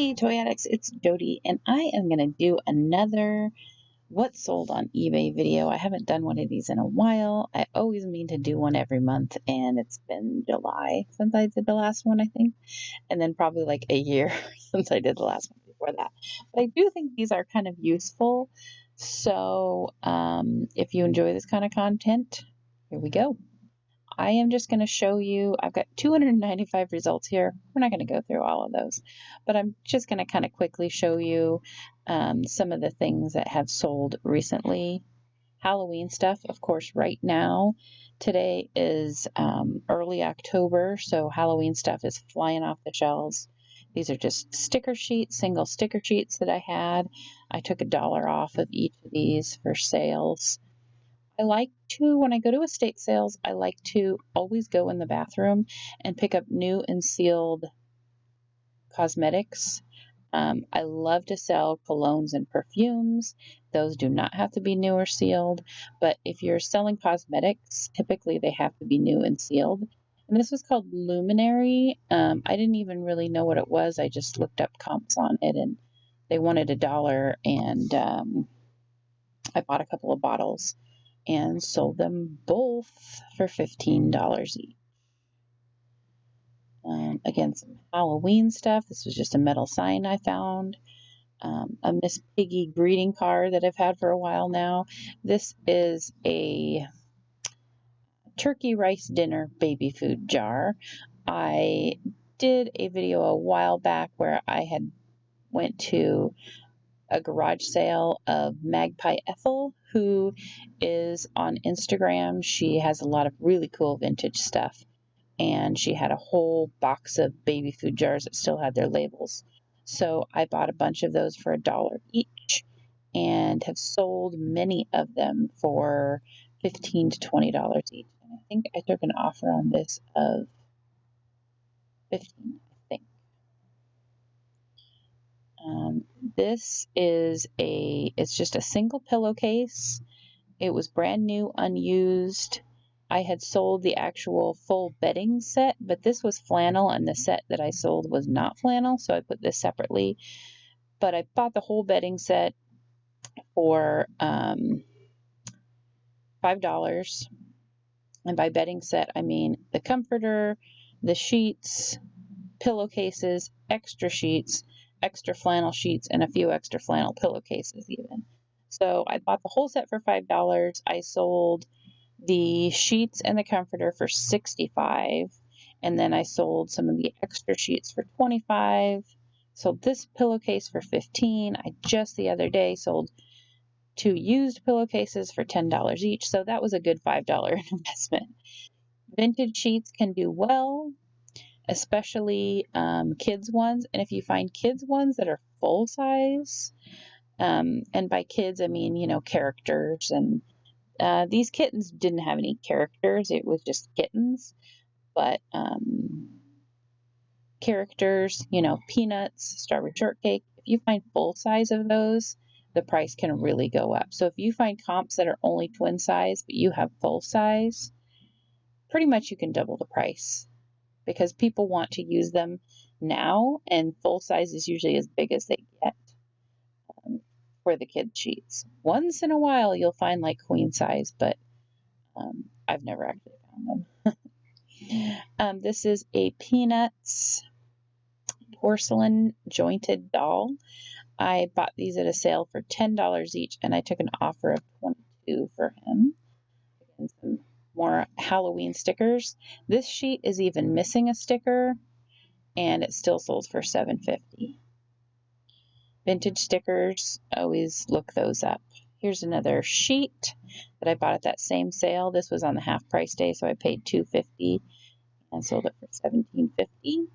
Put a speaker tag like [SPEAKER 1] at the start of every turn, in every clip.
[SPEAKER 1] Hey, Toy Addicts, it's Jody, and I am going to do another What's Sold on eBay video. I haven't done one of these in a while. I always mean to do one every month, and it's been July since I did the last one, I think, and then probably like a year since I did the last one before that. But I do think these are kind of useful. So if you enjoy this kind of content, here we go. I am just going to show you, I've got 295 results here. We're not going to go through all of those, but I'm just going to kind of quickly show you some of the things that have sold recently. Halloween stuff, of course, right now. Today is early October, so Halloween stuff is flying off the shelves. These are just sticker sheets, single sticker sheets that I had. I took $1 off of each of these for sales. I like to, when I go to estate sales, I like to always go in the bathroom and pick up new and sealed cosmetics. I love to sell colognes and perfumes. Those do not have to be new or sealed, but if you're selling cosmetics, typically they have to be new and sealed. And this was called Luminary. I didn't even really know what it was. I just looked up comps on it, and they wanted $1, and I bought a couple of bottles and sold them both for $15 each. Again, some Halloween stuff. This was just a metal sign I found. A Miss Piggy greeting card that I've had for a while now. This is a turkey rice dinner baby food jar. I did a video a while back where I had went to a garage sale of Magpie Ethel, who is on Instagram. She has a lot of really cool vintage stuff, and she had a whole box of baby food jars that still had their labels. So I bought a bunch of those for $1 each and have sold many of them for $15 to $20 each. And I think I took an offer on this of $15, I think. This is it's just a single pillowcase. It was brand new, unused. I had sold the actual full bedding set, but this was flannel, and the set that I sold was not flannel, so I put this separately. But I bought the whole bedding set for $5. And by bedding set, I mean the comforter, the sheets, pillowcases, extra sheets, extra flannel sheets, and a few extra flannel pillowcases even. So I bought the whole set for $5. I sold the sheets and the comforter for $65, and then I sold some of the extra sheets for $25. Sold this pillowcase for $15. I just the other day sold 2 used pillowcases for $10 each, so that was a good $5 investment. Vintage sheets can do well, especially kids ones. And if you find kids ones that are full size, and by kids, I mean, characters. And these kittens didn't have any characters. It was just kittens. But characters, Peanuts, Strawberry Shortcake, if you find full size of those, the price can really go up. So if you find comps that are only twin size, but you have full size, pretty much you can double the price, because people want to use them now, and full size is usually as big as they get for the kid sheets. Once in a while, you'll find like queen size, but I've never actually found them. This is a Peanuts porcelain jointed doll. I bought these at a sale for $10 each, and I took an offer of $22 for him. Again, some more Halloween stickers. This sheet is even missing a sticker, and it still sold for $7.50. Vintage stickers, always look those up. Here's another sheet that I bought at that same sale. This was on the half price day, so I paid $2.50 and sold it for $17.50.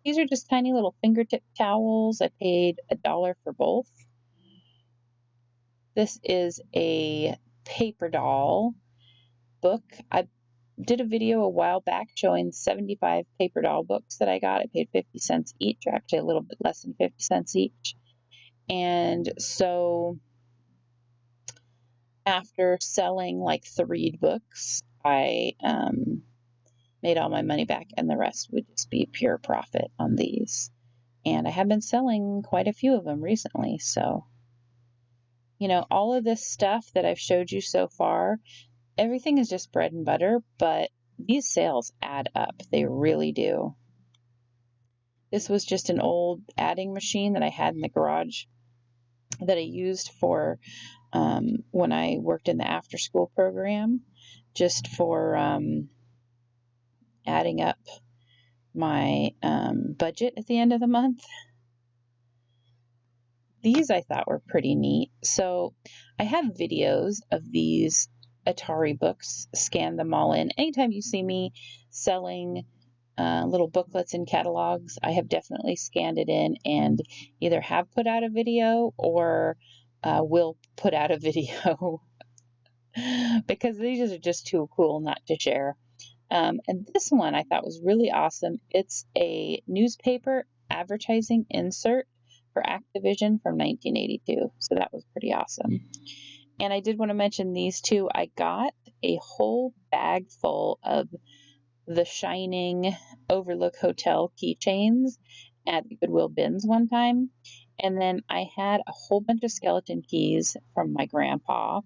[SPEAKER 1] These are just tiny little fingertip towels. I paid $1 for both. This is a paper doll book. I did a video a while back showing 75 paper doll books that I got. I paid 50 cents each, or actually a little bit less than 50 cents each. And so after selling like 3 books, I made all my money back, and the rest would just be pure profit on these. And I have been selling quite a few of them recently. So, all of this stuff that I've showed you so far, everything is just bread and butter, but these sales add up. They really do. This was just an old adding machine that I had in the garage that I used for when I worked in the after school program, just for adding up my budget at the end of the month. These I thought were pretty neat. So I have videos of these Atari books, scan them all in. Anytime you see me selling little booklets and catalogs, I have definitely scanned it in and either have put out a video or will put out a video because these are just too cool not to share. And this one I thought was really awesome. It's a newspaper advertising insert for Activision from 1982. So that was pretty awesome. And I did want to mention these two. I got a whole bag full of the Shining Overlook Hotel keychains at the Goodwill bins one time. And then I had a whole bunch of skeleton keys from my grandpa.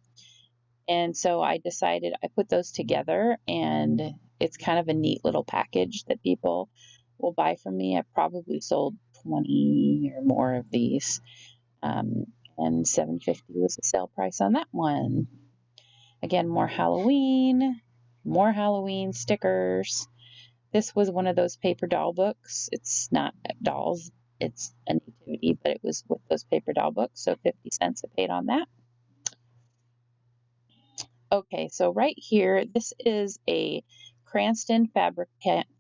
[SPEAKER 1] And so I decided I put those together, and it's kind of a neat little package that people will buy from me. I've probably sold 20 or more of these. And $7.50 was the sale price on that one. Again, more Halloween stickers. This was one of those paper doll books. It's not dolls, it's a nativity, but it was with those paper doll books, so 50 cents I paid on that. Okay, so right here, this is a Cranston fabric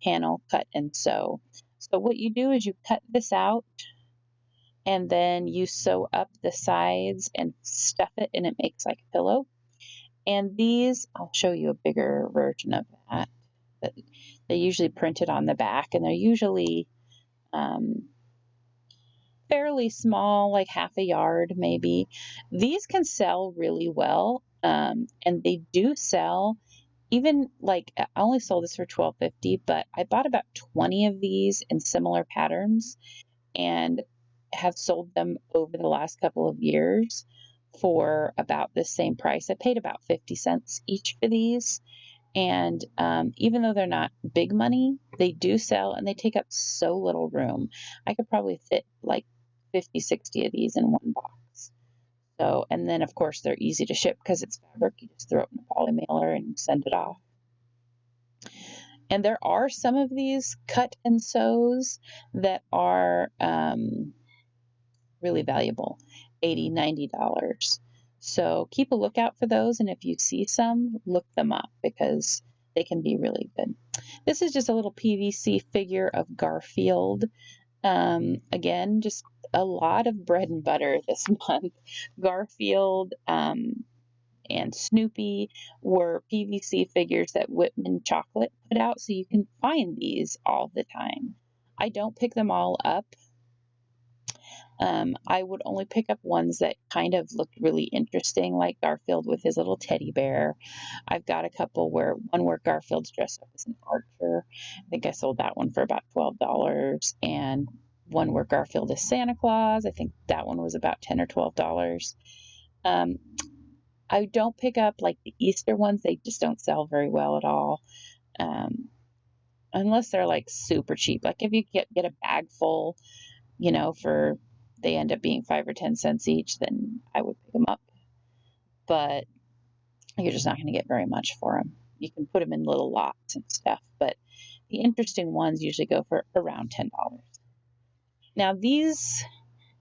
[SPEAKER 1] panel cut and sew. So what you do is you cut this out and then you sew up the sides and stuff it, and it makes like a pillow. And these, I'll show you a bigger version of that. They usually print it on the back, and they're usually fairly small, like half a yard maybe. These can sell really well, and they do sell. Even like I only sold this for $12.50, but I bought about 20 of these in similar patterns and have sold them over the last couple of years for about the same price. I paid about 50 cents each for these. And even though they're not big money, they do sell and they take up so little room. I could probably fit like 50, 60 of these in one box. So, and then of course they're easy to ship because it's fabric. You just throw it in a poly mailer and send it off. And there are some of these cut and sews that are really valuable, $80, $90. So keep a lookout for those. And if you see some, look them up because they can be really good. This is just a little PVC figure of Garfield. Again, just a lot of bread and butter this month. Garfield and Snoopy were PVC figures that Whitman Chocolate put out, so you can find these all the time. I don't pick them all up. I would only pick up ones that kind of looked really interesting, like Garfield with his little teddy bear. I've got a couple where Garfield's dressed up as an archer. I think I sold that one for about $12. And one where Garfield is Santa Claus. I think that one was about $10 or $12. I don't pick up like the Easter ones. They just don't sell very well at all. Unless they're like super cheap. Like if you get a bag full, they end up being 5 or 10 cents each, then I would pick them up. But you're just not going to get very much for them. You can put them in little lots and stuff, but the interesting ones usually go for around $10. Now these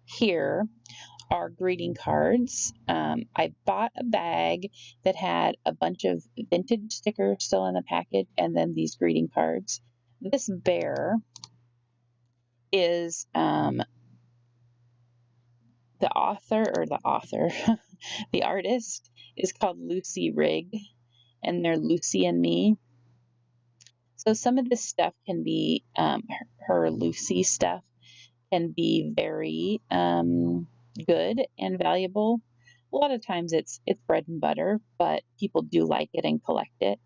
[SPEAKER 1] here are greeting cards. I bought a bag that had a bunch of vintage stickers still in the package and then these greeting cards. This bear is the artist is called Lucy Rigg, and they're Lucy and Me. So some of this stuff can be, her Lucy stuff can be very good and valuable. A lot of times it's bread and butter, but people do like it and collect it.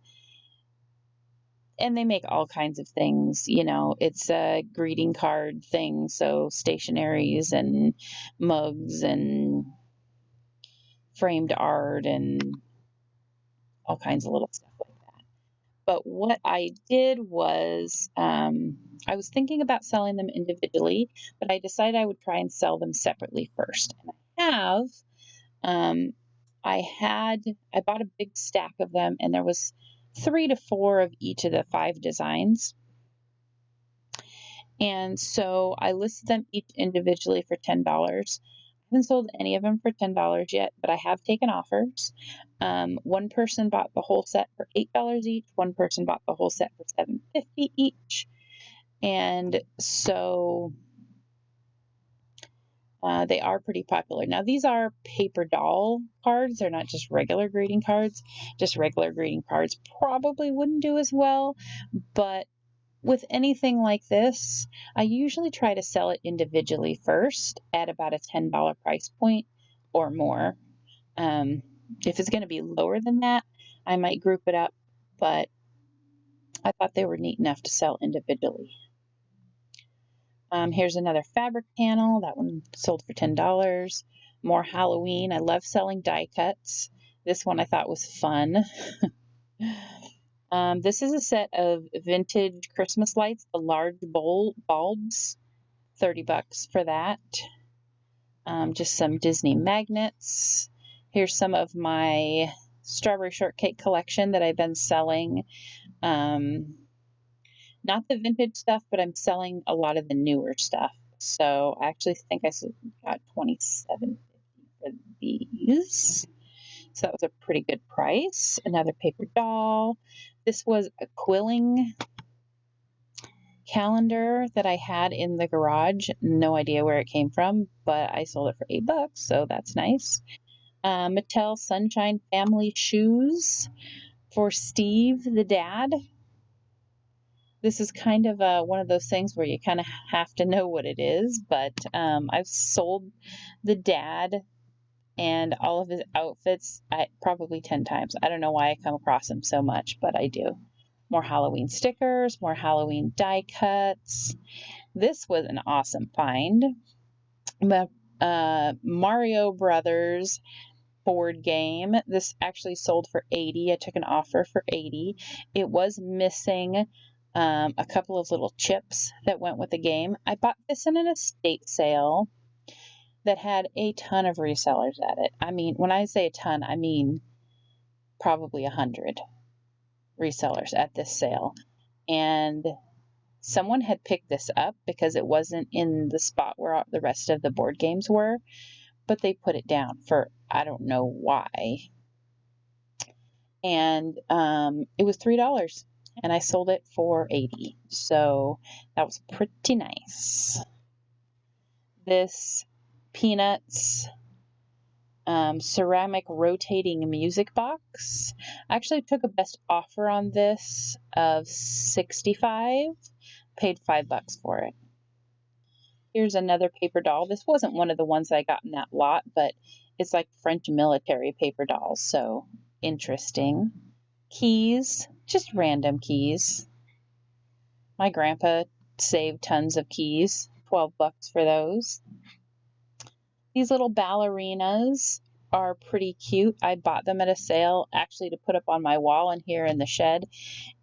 [SPEAKER 1] And they make all kinds of things, you know, it's a greeting card thing, so stationaries and mugs and framed art and all kinds of little stuff like that. But what I did was, I was thinking about selling them individually, but I decided I would try and sell them separately first. And um, I bought a big stack of them, and there was 3 to 4 of each of the 5 designs. And so I listed them each individually for $10. I haven't sold any of them for $10 yet, but I have taken offers. One person bought the whole set for $8 each. One person bought the whole set for $7.50 each. And so they are pretty popular. Now, these are paper doll cards. They're not just regular greeting cards. Just regular greeting cards probably wouldn't do as well, but with anything like this, I usually try to sell it individually first at about a $10 price point or more. If it's going to be lower than that, I might group it up, but I thought they were neat enough to sell individually. Here's another fabric panel. That one sold for $10. More Halloween. I love selling die cuts. This one I thought was fun. This is a set of vintage Christmas lights, the large bulbs, $30 for that. Just some Disney magnets. Here's some of my strawberry shortcake collection that I've been selling. Not the vintage stuff, but I'm selling a lot of the newer stuff. So I actually think I got $27.50 for these. So that was a pretty good price. Another paper doll. This was a quilling calendar that I had in the garage. No idea where it came from, but I sold it for $8, so that's nice. Mattel Sunshine Family shoes for Steve, the dad. This is kind of one of those things where you kind of have to know what it is, but I've sold the dad and all of his outfits probably 10 times. I don't know why I come across them so much, but I do. More Halloween stickers, more Halloween die cuts. This was an awesome find. Mario Brothers board game. This actually sold for $80. I took an offer for $80. It was missing a couple of little chips that went with the game. I bought this in an estate sale that had a ton of resellers at it. I mean, when I say a ton, I mean probably 100 resellers at this sale. And someone had picked this up because it wasn't in the spot where the rest of the board games were, but they put it down for I don't know why. And it was $3, and I sold it for $80. So that was pretty nice. This Peanuts ceramic rotating music box. I actually took a best offer on this of $65, paid $5 for it. Here's another paper doll. This wasn't one of the ones that I got in that lot, but it's like French military paper dolls, so interesting. Keys, just random keys. My grandpa saved tons of keys, $12 for those. These little ballerinas are pretty cute. I bought them at a sale actually to put up on my wall in here in the shed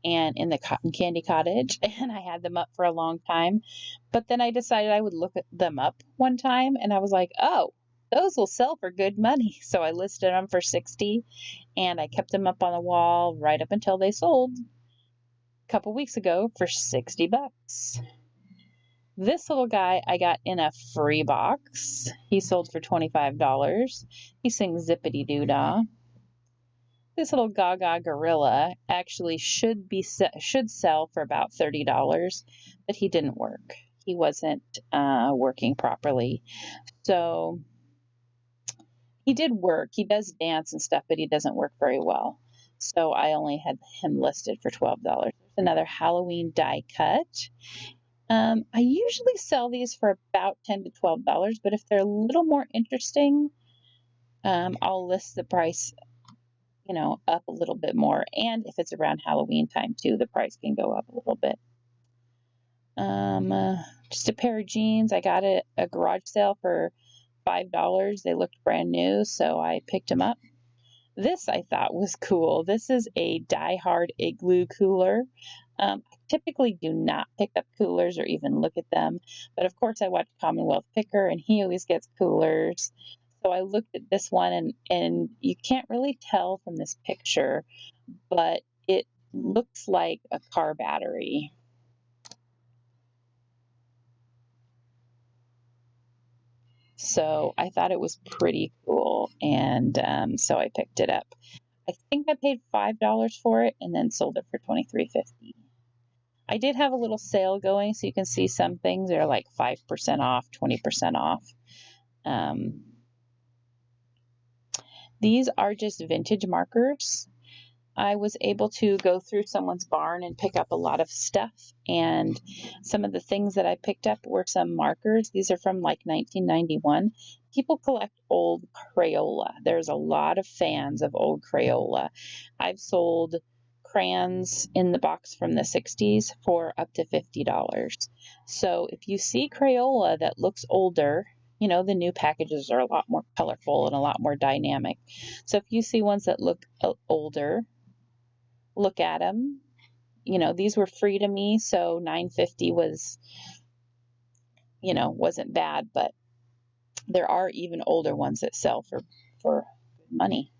[SPEAKER 1] and in the cotton candy cottage, and I had them up for a long time. But then I decided I would look at them up one time, and I was like, oh, those will sell for good money. So I listed them for $60, and I kept them up on the wall right up until they sold a couple weeks ago for $60. This little guy I got in a free box. He sold for $25. He sings Zippity Doo Dah. This little Gaga gorilla actually should sell for about $30, but he didn't work. He wasn't working properly. So he did work. He does dance and stuff, but he doesn't work very well. So I only had him listed for $12. There's another Halloween die cut. I usually sell these for about $10 to $12, but if they're a little more interesting, I'll list the price, up a little bit more. And if it's around Halloween time too, the price can go up a little bit. Just a pair of jeans. I got it at a garage sale for $5. They looked brand new, so I picked them up. This I thought was cool. This is a Die Hard igloo cooler. I typically do not pick up coolers or even look at them, but of course I watch Commonwealth Picker and he always gets coolers. So I looked at this one and you can't really tell from this picture, but it looks like a car battery. So I thought it was pretty cool, and so I picked it up. I think I paid $5 for it and then sold it for $23.50. I did have a little sale going, so you can see some things are like 5% off, 20% off. These are just vintage markers. I was able to go through someone's barn and pick up a lot of stuff, and some of the things that I picked up were some markers. These are from like 1991. People collect old Crayola. There's a lot of fans of old Crayola. I've sold crayons in the box from the 60s for up to $50. So if you see Crayola that looks older, the new packages are a lot more colorful and a lot more dynamic. So if you see ones that look older, look at them. These were free to me, so $9.50 was, wasn't bad, but there are even older ones that sell for money.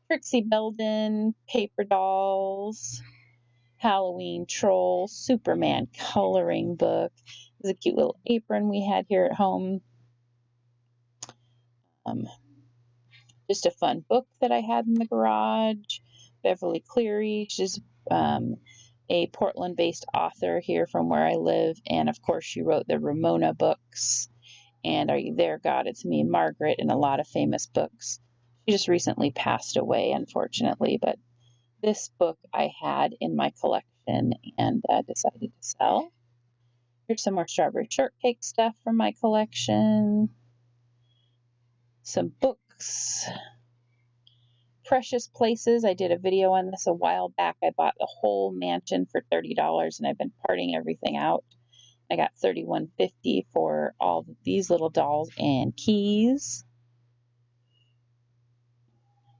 [SPEAKER 1] Trixie Belden, paper dolls, Halloween troll, Superman coloring book. There's a cute little apron we had here at home. Just a fun book that I had in the garage. Beverly Cleary, she's a Portland-based author here from where I live, and of course she wrote the Ramona books, and Are You There, God? It's Me, Margaret, and a lot of famous books. She just recently passed away, unfortunately, but this book I had in my collection and decided to sell. Here's some more strawberry shortcake stuff from my collection. Some books. Precious Places. I did a video on this a while back. I bought the whole mansion for $30 and I've been parting everything out. I got $31.50 for all these little dolls and keys.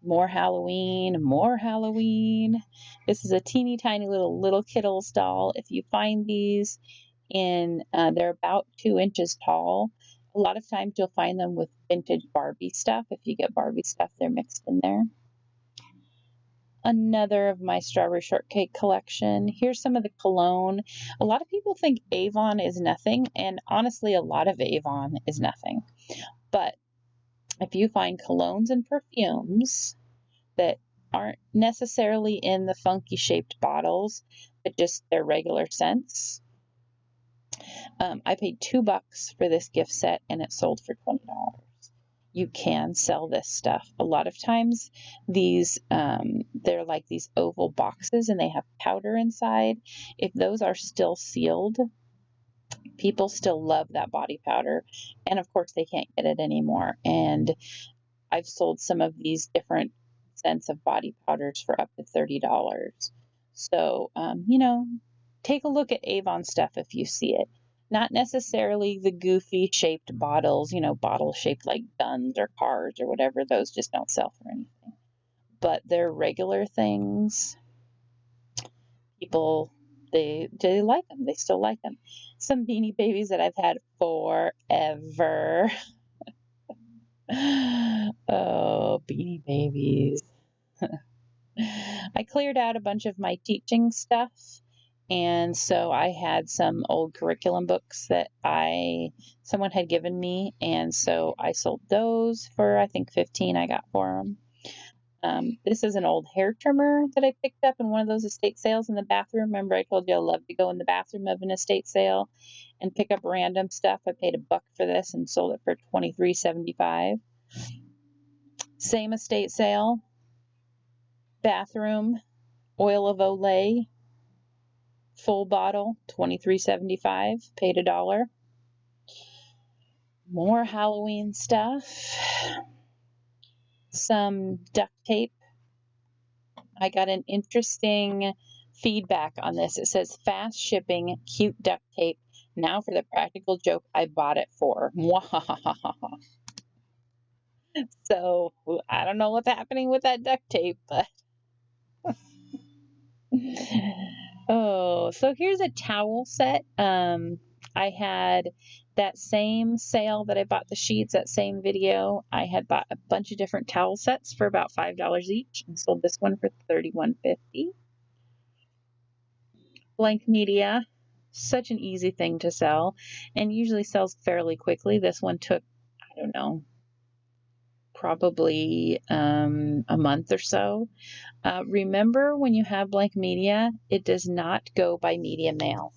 [SPEAKER 1] More Halloween, more Halloween. This is a teeny tiny little Kittles doll. If you find these they're about 2 inches tall. A lot of times you'll find them with vintage Barbie stuff. If you get Barbie stuff, they're mixed in there. Another of my strawberry shortcake collection. Here's some of the cologne. A lot of people think Avon is nothing, and honestly, a lot of Avon is nothing. But if you find colognes and perfumes that aren't necessarily in the funky shaped bottles, but just their regular scents, I paid $2 for this gift set and it sold for $20. You can sell this stuff. A lot of times these, they're like these oval boxes and they have powder inside. If those are still sealed, people still love that body powder. And of course they can't get it anymore. And I've sold some of these different scents of body powders for up to $30. So, take a look at Avon stuff if you see it. Not necessarily the goofy shaped bottles, bottles shaped like guns or cars or whatever. Those just don't sell for anything. But they're regular things. People, they like them. They still like them. Some Beanie Babies that I've had forever. Oh, Beanie Babies. I cleared out a bunch of my teaching stuff. And so I had some old curriculum books that someone had given me. And so I sold those for, I think, $15 I got for them. This is an old hair trimmer that I picked up in one of those estate sales in the bathroom. Remember I told you I love to go in the bathroom of an estate sale and pick up random stuff. I paid $1 for this and sold it for $23.75. Same estate sale. Bathroom, oil of Olay. Full bottle, $23.75, paid $1. More Halloween stuff. Some duct tape I got an interesting feedback on this. It says fast shipping, cute duct tape. Now for the practical joke I bought it for. So I don't know what's happening with that duct tape, but oh, so here's a towel set. I had that same sale that I bought the sheets, that same video. I had bought a bunch of different towel sets for about $5 each and sold this one for $31.50. Blank media, such an easy thing to sell and usually sells fairly quickly. This one took, I don't know, probably a month or so. Remember, when you have blank media, it does not go by media mail.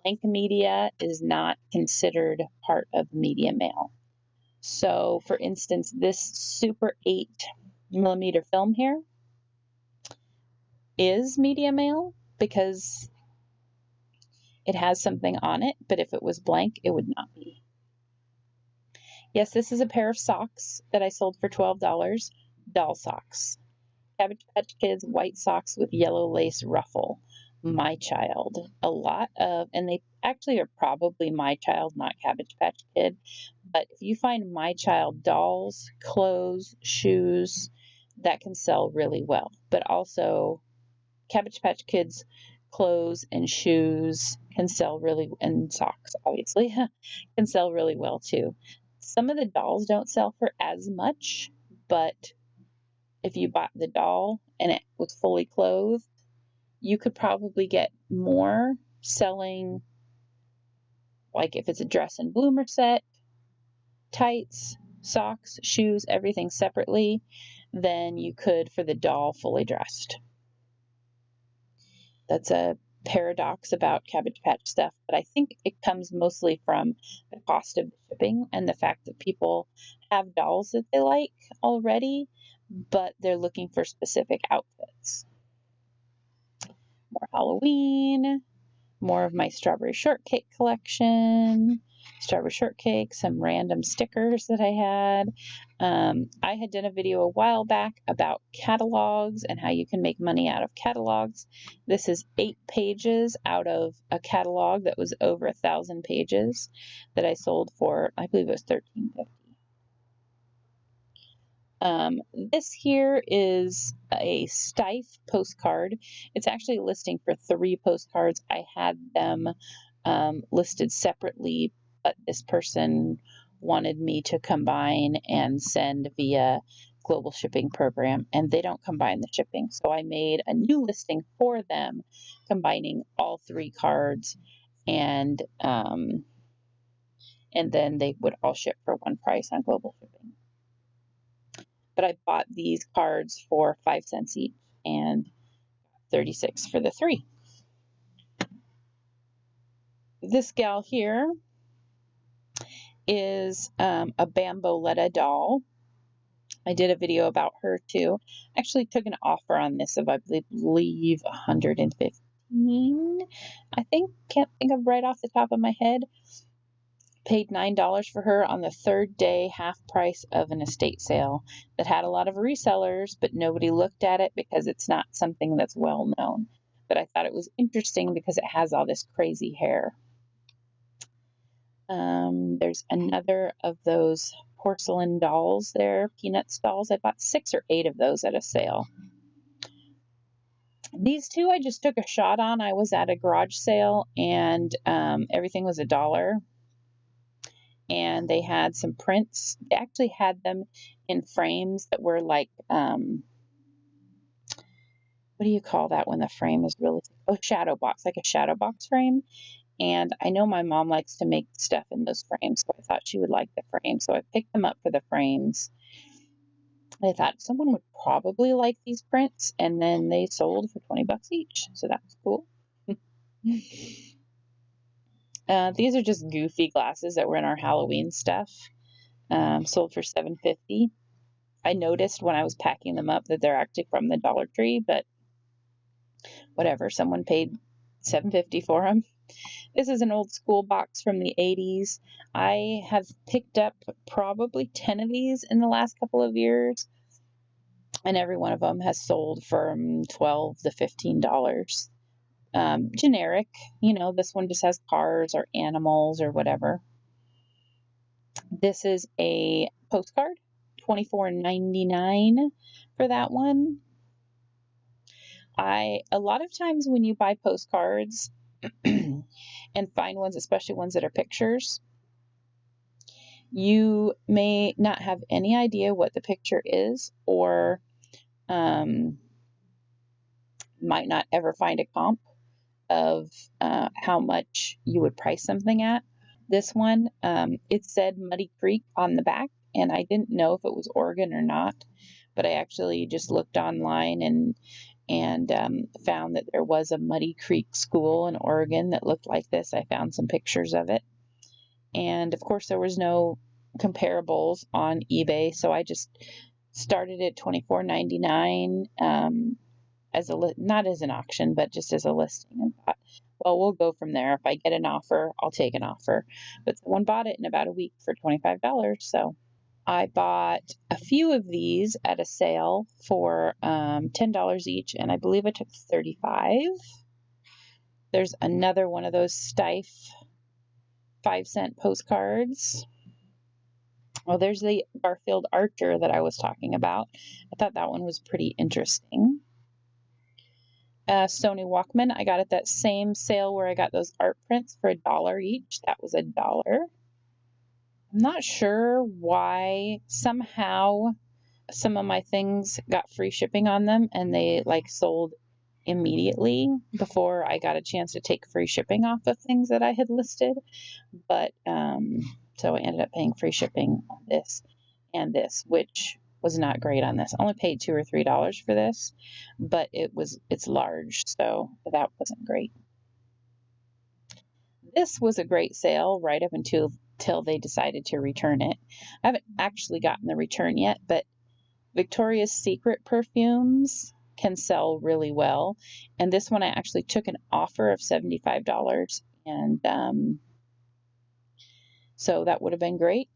[SPEAKER 1] Blank media is not considered part of media mail. So, for instance, this Super 8mm film here is media mail because it has something on it, but if it was blank, it would not be. Yes, this is a pair of socks that I sold for $12. Doll socks. Cabbage Patch Kids white socks with yellow lace ruffle. My Child. A lot of, and they actually are probably My Child, not Cabbage Patch Kid. But if you find My Child dolls, clothes, shoes, that can sell really well. But also Cabbage Patch Kids clothes and shoes can sell really, and socks obviously, can sell really well too. Some of the dolls don't sell for as much, but if you bought the doll and it was fully clothed, you could probably get more selling, like if it's a dress and bloomer set, tights, socks, shoes, everything separately, than you could for the doll fully dressed. That's a paradox about Cabbage Patch stuff, but I think it comes mostly from the cost of the shipping and the fact that people have dolls that they like already, but they're looking for specific outfits. More Halloween, more of my strawberry shortcake collection, strawberry shortcake, some random stickers that I had. I had done a video a while back about catalogs and how you can make money out of catalogs. This is 8 pages out of a catalog that was over 1,000 pages that I sold for, I believe it was $13.50. This here is a Stife postcard. It's actually listing for 3 postcards. I had them listed separately, but this person wanted me to combine and send via global shipping program, and they don't combine the shipping. So I made a new listing for them, combining all 3 cards, and then they would all ship for one price on global shipping. But I bought these cards for 5 cents each and 36 for the 3. This gal here is a Bamboletta doll. I did a video about her too. Actually took an offer on this of, I believe, 115. I think, can't think of right off the top of my head. Paid $9 for her on the 3rd day, half price of an estate sale that had a lot of resellers, but nobody looked at it because it's not something that's well known. But I thought it was interesting because it has all this crazy hair. There's another of those porcelain dolls there, Peanuts dolls. I bought 6 or 8 of those at a sale. These 2 I just took a shot on. I was at a garage sale and everything was $1. And they had some prints. They actually had them in frames that were like, what do you call that when the frame is really, shadow box, like a shadow box frame. And I know my mom likes to make stuff in those frames, so I thought she would like the frame. So I picked them up for the frames. I thought someone would probably like these prints, and then they sold for $20 each. So that's cool. These are just goofy glasses that were in our Halloween stuff. Sold for $7.50. I noticed when I was packing them up that they're actually from the Dollar Tree, but whatever. Someone paid $7.50 for them. This is an old school box from the 80s. I have picked up probably 10 of these in the last couple of years. and every one of them has sold from $12 to $15. Generic, this one just has cars or animals or whatever. This is a postcard, $24.99 for that one. A lot of times when you buy postcards and find ones, especially ones that are pictures, you may not have any idea what the picture is, or might not ever find a comp of how much you would price something at. This one, it said Muddy Creek on the back, and I didn't know if it was Oregon or not, but I actually just looked online and found that there was a Muddy Creek school in Oregon that looked like this. I found some pictures of it, and of course there was no comparables on eBay, so I just started at $24.99 not as an auction, but just as a listing, and thought, well, we'll go from there. If I get an offer, I'll take an offer. But someone bought it in about a week for $25, so I bought a few of these at a sale for $10 each, and I believe I took 35. There's another one of those Stife 5-cent postcards. Well, there's the Garfield Archer that I was talking about. I thought that one was pretty interesting. Sony Walkman, I got at that same sale where I got those art prints for $1 each. That was $1. I'm not sure why. Somehow some of my things got free shipping on them, and they sold immediately before I got a chance to take free shipping off of things that I had listed. But so I ended up paying free shipping on this and this, which was not great on this. I only paid $2 or $3 for this, but it's large, so that wasn't great. This was a great sale right up until they decided to return it. I haven't actually gotten the return yet, but Victoria's Secret perfumes can sell really well, and this one I actually took an offer of $75, and so that would have been great.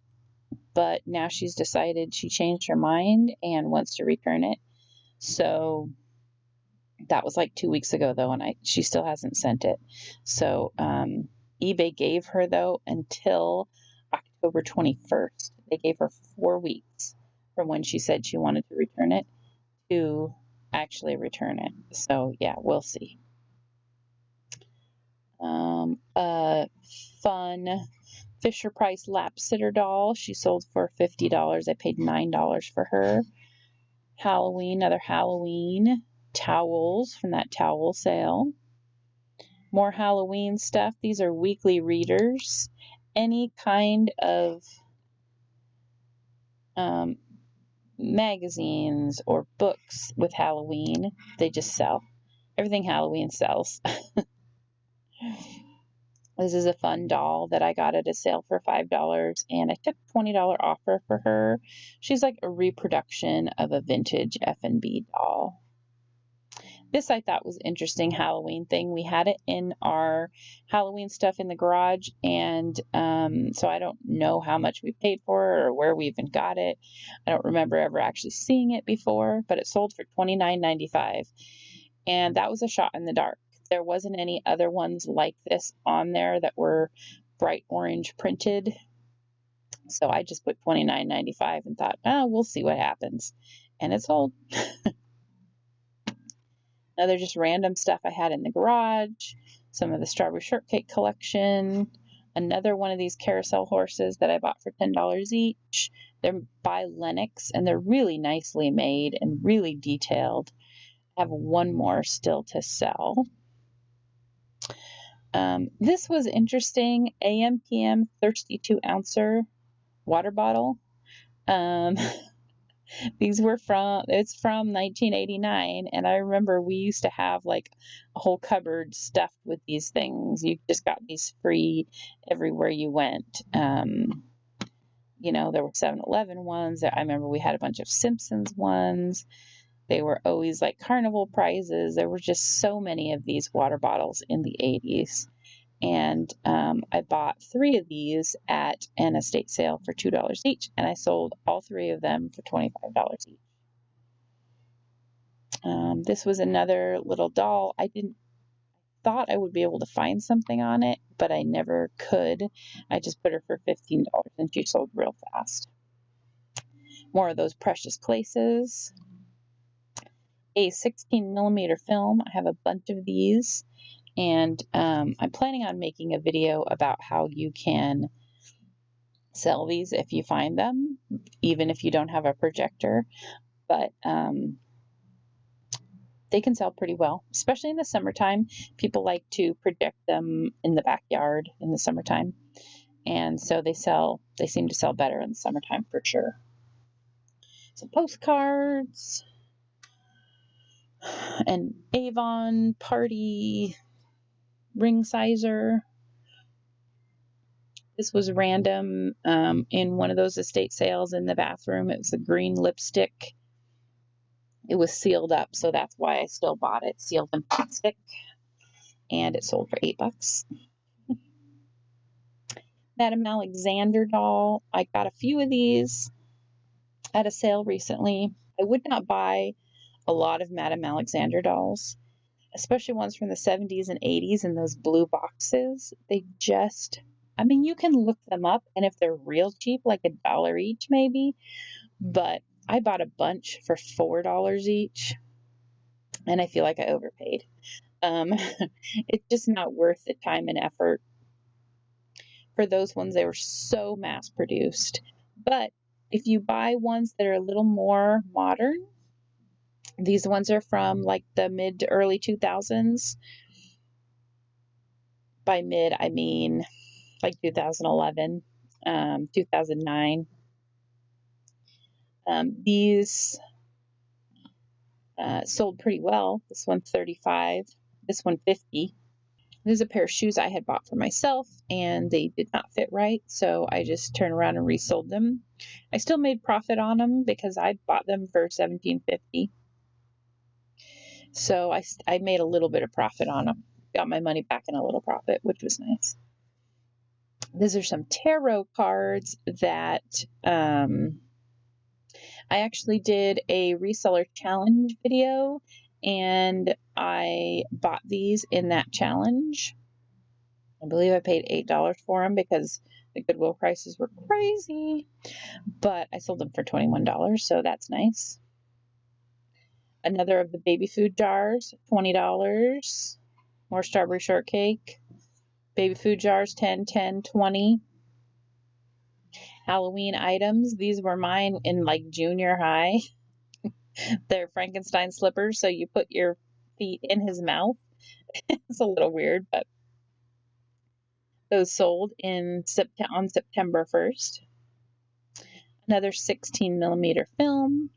[SPEAKER 1] But now she's decided, she changed her mind and wants to return it. So that was 2 weeks ago, though, and she still hasn't sent it. So eBay gave her, though, until October 21st. They gave her 4 weeks from when she said she wanted to return it to actually return it. So yeah, we'll see. A fun Fisher-Price lap sitter doll. She sold for $50. I paid $9 for her. Other Halloween towels from that towel sale. More Halloween stuff. These are weekly readers. Any kind of magazines or books with Halloween, they just sell. Everything Halloween sells. This is a fun doll that I got at a sale for $5, and I took a $20 offer for her. She's like a reproduction of a vintage F&B doll. This I thought was interesting Halloween thing. We had it in our Halloween stuff in the garage, and so I don't know how much we paid for it or where we even got it. I don't remember ever actually seeing it before, but it sold for $29.95, and that was a shot in the dark. There wasn't any other ones like this on there that were bright orange printed. So I just put $29.95 and thought, we'll see what happens. And it sold. Another just random stuff I had in the garage. Some of the Strawberry Shortcake collection. Another one of these carousel horses that I bought for $10 each. They're by Lenox, and they're really nicely made and really detailed. I have one more still to sell. This was interesting. AM/PM 32-ouncer water bottle. These were it's from 1989, and I remember we used to have a whole cupboard stuffed with these things. You just got these free everywhere you went. There were 7-Eleven ones. I remember we had a bunch of Simpsons ones. They were always carnival prizes. There were just so many of these water bottles in the 80s. And I bought 3 of these at an estate sale for $2 each, and I sold all 3 of them for $25 each. This was another little doll. I thought I would be able to find something on it, but I never could. I just put her for $15 and she sold real fast. More of those precious places. A 16mm film. I have a bunch of these, and I'm planning on making a video about how you can sell these if you find them, even if you don't have a projector. But they can sell pretty well, especially in the summertime. People like to project them in the backyard in the summertime, and so they seem to sell better in the summertime for sure. Some postcards, an Avon party ring sizer. This was random in one of those estate sales in the bathroom. It was a green lipstick. It was sealed up, so that's why I still bought it. Sealed in plastic, and it sold for $8. Madame Alexander doll. I got a few of these at a sale recently. I would not buy a lot of Madame Alexander dolls, especially ones from the 70s and 80s in those blue boxes. They just, I mean, you can look them up, and if they're real cheap, like $1 each maybe, but I bought a bunch for $4 each, and I feel like I overpaid. It's just not worth the time and effort. For those ones, they were so mass produced. But if you buy ones that are a little more modern, these ones are from like the mid to early 2000s. By mid, I mean like 2011, 2009. These sold pretty well. This one $35, this one $50. This is a pair of shoes I had bought for myself, and they did not fit right, so I just turned around and resold them. I still made profit on them because I bought them for $17.50. So I made a little bit of profit on them. Got my money back in a little profit, which was nice. These are some tarot cards that I actually did a reseller challenge video, and I bought these in that challenge. I believe I paid $8 for them because the Goodwill prices were crazy, but I sold them for $21, so that's nice. Another of the baby food jars, $20. More strawberry shortcake. Baby food jars, 10, 10, 20. Halloween items. These were mine in like junior high. They're Frankenstein slippers, so you put your feet in his mouth. It's a little weird, but those sold on September 1st. Another 16mm film.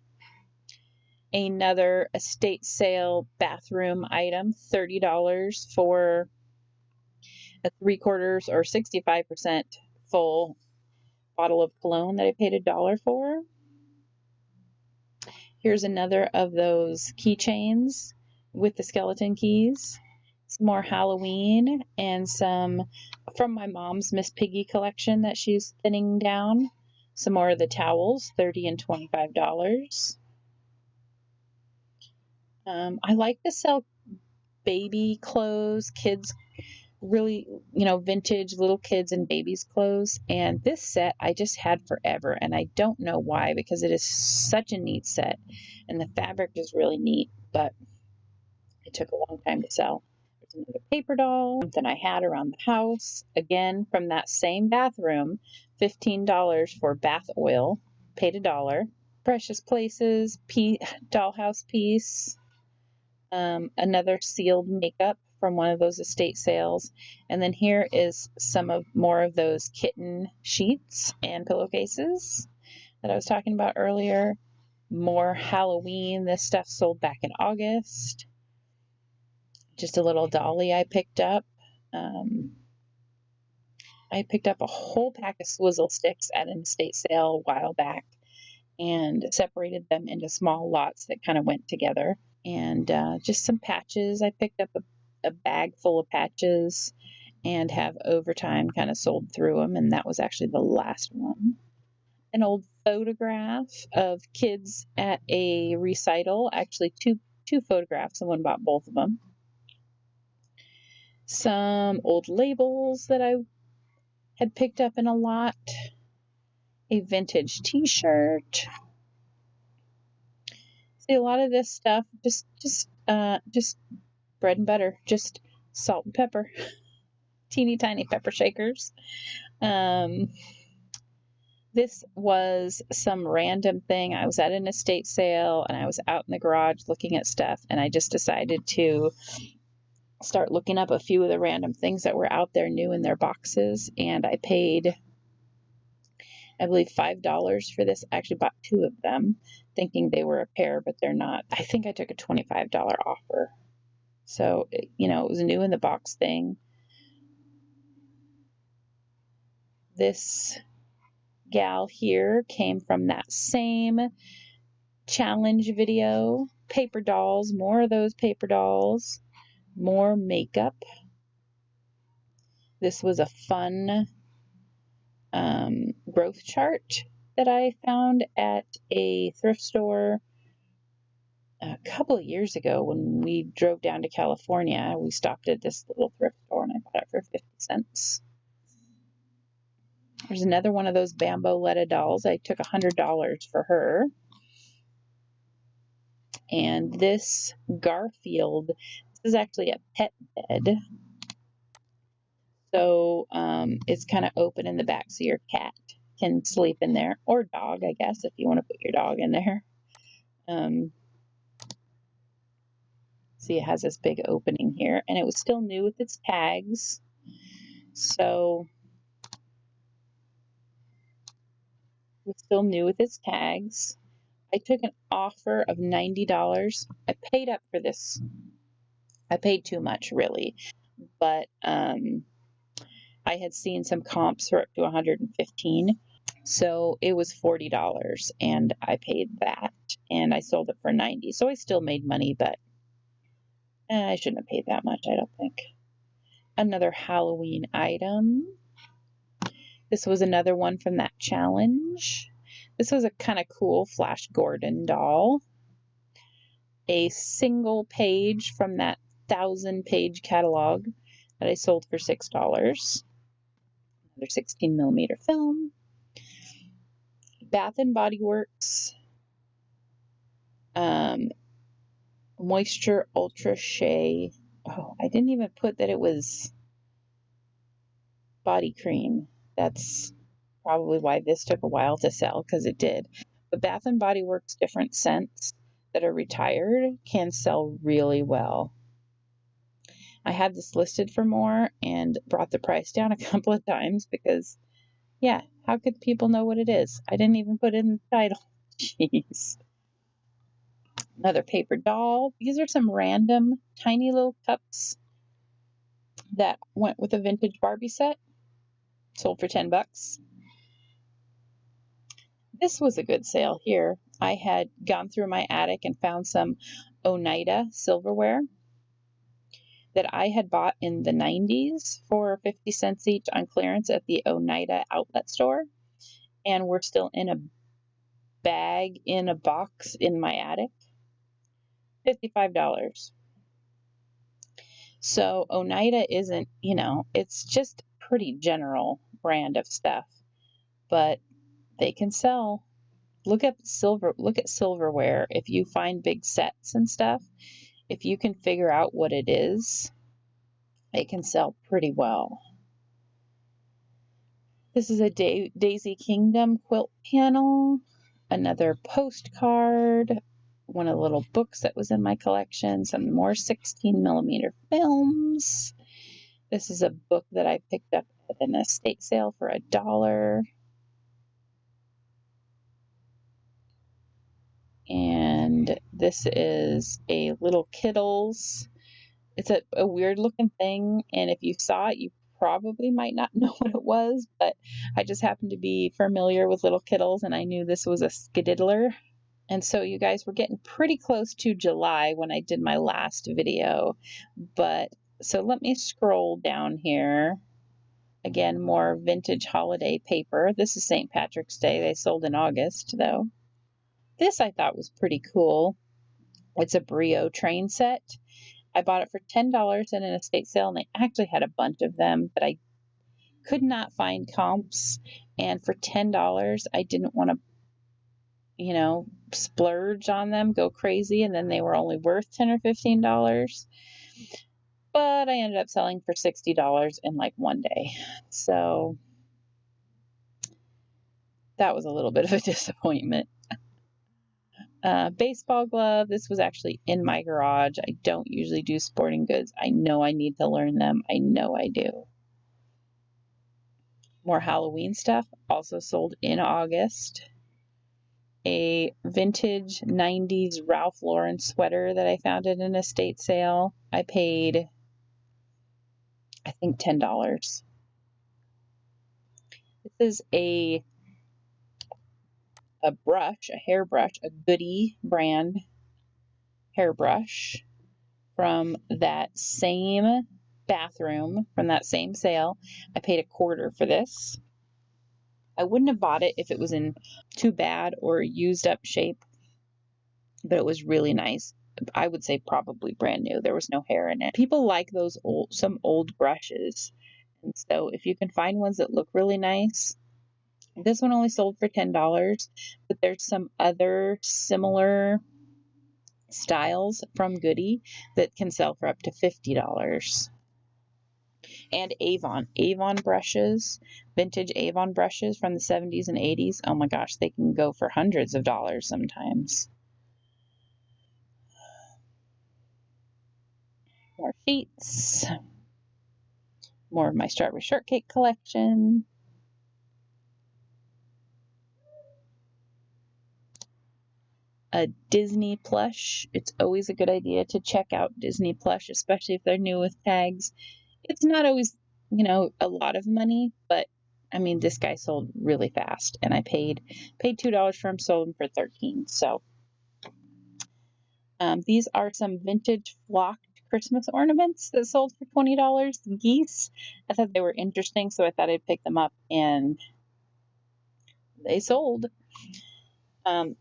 [SPEAKER 1] Another estate sale bathroom item, $30 for a 3/4 or 65% full bottle of cologne that I paid $1 for. Here's another of those keychains with the skeleton keys. Some more Halloween and some from my mom's Miss Piggy collection that she's thinning down. Some more of the towels, $30 and $25. I like to sell baby clothes, kids, really, vintage little kids and babies clothes. And this set I just had forever, and I don't know why, because it is such a neat set and the fabric is really neat, but it took a long time to sell. There's another paper doll, something I had around the house, again from that same bathroom, $15 for bath oil, paid $1. Precious Places dollhouse piece. Another sealed makeup from one of those estate sales. And then here is more of those kitten sheets and pillowcases that I was talking about earlier. More Halloween. This stuff sold back in August. Just a little dolly I picked up. I picked up a whole pack of swizzle sticks at an estate sale a while back and separated them into small lots that kind of went together. And just some patches. I picked up a bag full of patches and have over time kind of sold through them, and that was actually the last one. An old photograph of kids at a recital, actually two 2 photographs. Someone bought both of them. Some old labels that I had picked up in a lot. A vintage t-shirt. See, a lot of this stuff, just bread and butter, just salt and pepper, teeny tiny pepper shakers. This was some random thing. I was at an estate sale and I was out in the garage looking at stuff, and I just decided to start looking up a few of the random things that were out there new in their boxes, and I paid, I believe, $5 for this. I actually bought 2 of them thinking they were a pair, but they're not. I think I took a $25 offer. So, it was a new in the box thing. This gal here came from that same challenge video. Paper dolls, more of those paper dolls, more makeup. This was a fun growth chart that I found at a thrift store a couple of years ago when we drove down to California. We stopped at this little thrift store and I bought it for 50 cents. There's another one of those Bamboletta dolls. I took $100 for her. And this Garfield, this is actually a pet bed. So it's kind of open in the back so your cat can sleep in there, or dog, I guess, if you want to put your dog in there. See, it has this big opening here, and it was still new with its tags. So it was still new with its tags. I took an offer of $90. I paid up for this. I paid too much, really, but I had seen some comps for up to $115. So it was $40 and I paid that and I sold it for $90. So I still made money, but I shouldn't have paid that much, I don't think. Another Halloween item. This was another one from that challenge. This was a kind of cool Flash Gordon doll. A single page from that 1,000-page catalog that I sold for $6. Another 16mm film. Bath and Body Works Moisture Ultra Shea. Oh, I didn't even put that it was body cream. That's probably why this took a while to sell, because it did. But Bath and Body Works different scents that are retired can sell really well. I had this listed for more and brought the price down a couple of times because, yeah, how could people know what it is? I didn't even put it in the title. Jeez. Another paper doll. These are some random tiny little cups that went with a vintage Barbie set. Sold for $10. This was a good sale here. I had gone through my attic and found some Oneida silverware that I had bought in the 90s for 50 cents each on clearance at the Oneida outlet store. And we're still in a bag in a box in my attic. $55. So Oneida isn't, it's just pretty general brand of stuff, but they can sell. Look at silverware. If you find big sets and stuff, if you can figure out what it is, it can sell pretty well. This is a Daisy Kingdom quilt panel, another postcard, one of the little books that was in my collection, some more 16mm films. This is a book that I picked up at an estate sale for $1. And this is a little Kittles. It's a weird looking thing, and if you saw it, you probably might not know what it was, but I just happened to be familiar with little Kittles, and I knew this was a Skididdler. And so you guys were getting pretty close to July when I did my last video, but so let me scroll down here. Again, more vintage holiday paper. This is St. Patrick's Day. They sold in August, though. This I thought was pretty cool. It's a Brio train set. I bought it for $10 in an estate sale, and they actually had a bunch of them, but I could not find comps. And for $10, I didn't want to, splurge on them, go crazy, and then they were only worth $10 or $15. But I ended up selling for $60 in like one day. So that was a little bit of a disappointment. Baseball glove. This was actually in my garage. I don't usually do sporting goods. I know I need to learn them. I know I do. More Halloween stuff, also sold in August. A vintage 90s Ralph Lauren sweater that I found at an estate sale. I paid, I think, $10. This is a brush, a hairbrush, a Goody brand hairbrush from that same bathroom, from that same sale. I paid $0.25 for this. I wouldn't have bought it if it was in too bad or used up shape, but it was really nice. I would say probably brand new. There was no hair in it. People like those some old brushes. And so if you can find ones that look really nice, this one only sold for $10, but there's some other similar styles from Goody that can sell for up to $50. And Avon brushes, vintage Avon brushes from the 70s and 80s. Oh my gosh, they can go for hundreds of dollars sometimes. More sheets. More of my strawberry shortcake collection. A Disney plush. It's always a good idea to check out Disney plush, especially if they're new with tags. It's not always, a lot of money, but I mean, this guy sold really fast, and I paid $2 for him, sold him for $13. So these are some vintage flocked Christmas ornaments that sold for $20. Geese. I thought they were interesting, so I thought I'd pick them up, and they sold.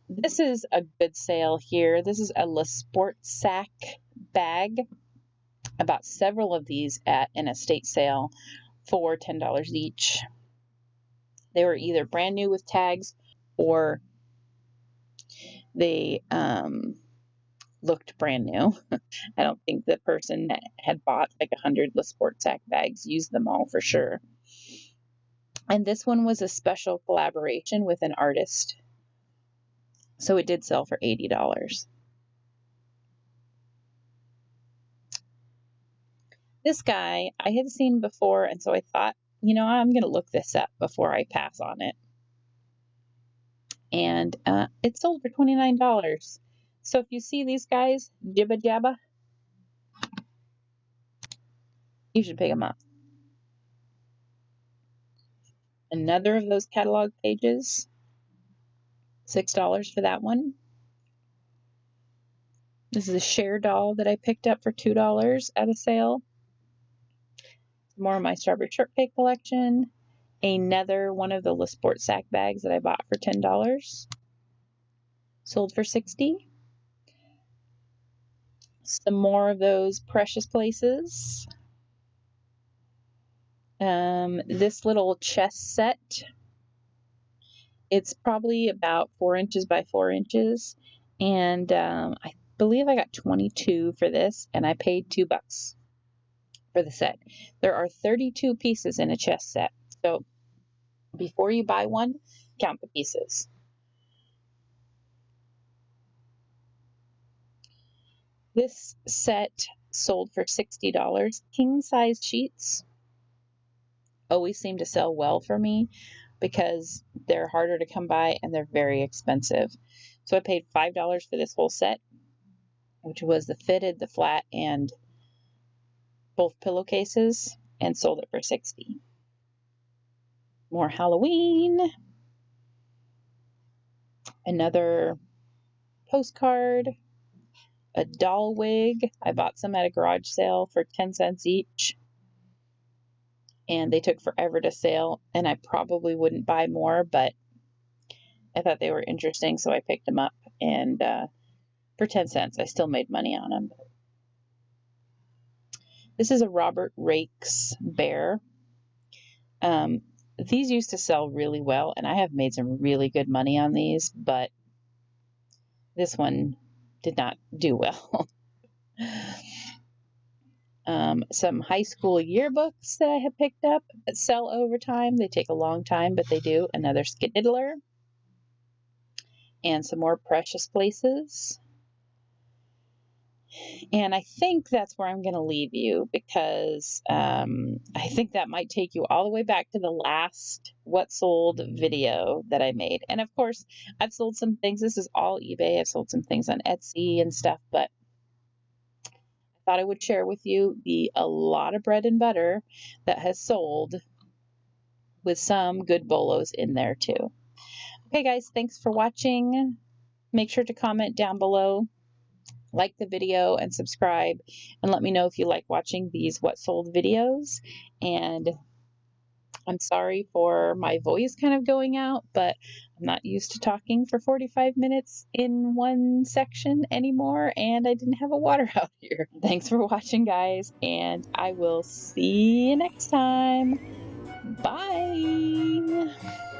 [SPEAKER 1] This is a good sale here. This is a Le Sport sack bag. I bought several of these at an estate sale for $10 each. They were either brand new with tags or they looked brand new. I don't think the person that had bought like 100 Le Sport sack bags used them all for sure. And this one was a special collaboration with an artist. So it did sell for $80. This guy I had seen before, and so I thought, I'm going to look this up before I pass on it. And it sold for $29. So if you see these guys, Jibba Jabba, you should pick them up. Another of those catalog pages, $6 for that one. This is a Cher doll that I picked up for $2 at a sale. More of my strawberry shortcake collection. Another one of the Le Sport sack bags that I bought for $10. Sold for $60. Some more of those Precious Places. This little chess set. It's probably about 4 inches by 4 inches. And I believe I got 22 for this, and I paid $2 for the set. There are 32 pieces in a chess set. So before you buy one, count the pieces. This set sold for $60. King size sheets always seem to sell well for me because they're harder to come by and they're very expensive. So I paid $5 for this whole set, which was the fitted, the flat, and both pillowcases, and sold it for $60. More Halloween. Another postcard. A doll wig. I bought some at a garage sale for 10 cents each. And they took forever to sell, and I probably wouldn't buy more, but I thought they were interesting, so I picked them up. And for 10 cents. I still made money on them. This is a Robert Rakes bear. These used to sell really well, and I have made some really good money on these, but this one did not do well. Some high school yearbooks that I have picked up that sell over time. They take a long time, but they do. Another Skididdler. And some more Precious Places. And I think that's where I'm going to leave you, because I think that might take you all the way back to the last What Sold video that I made. And of course, I've sold some things. This is all eBay. I've sold some things on Etsy and stuff, but I thought I would share with you a lot of bread and butter that has sold, with some good BOLOs in there too. Okay, guys, thanks for watching. Make sure to comment down below, like the video, and subscribe, and let me know if you like watching these What Sold videos. And I'm sorry for my voice kind of going out, but I'm not used to talking for 45 minutes in one section anymore, and I didn't have a water out here. Thanks for watching, guys, and I will see you next time. Bye!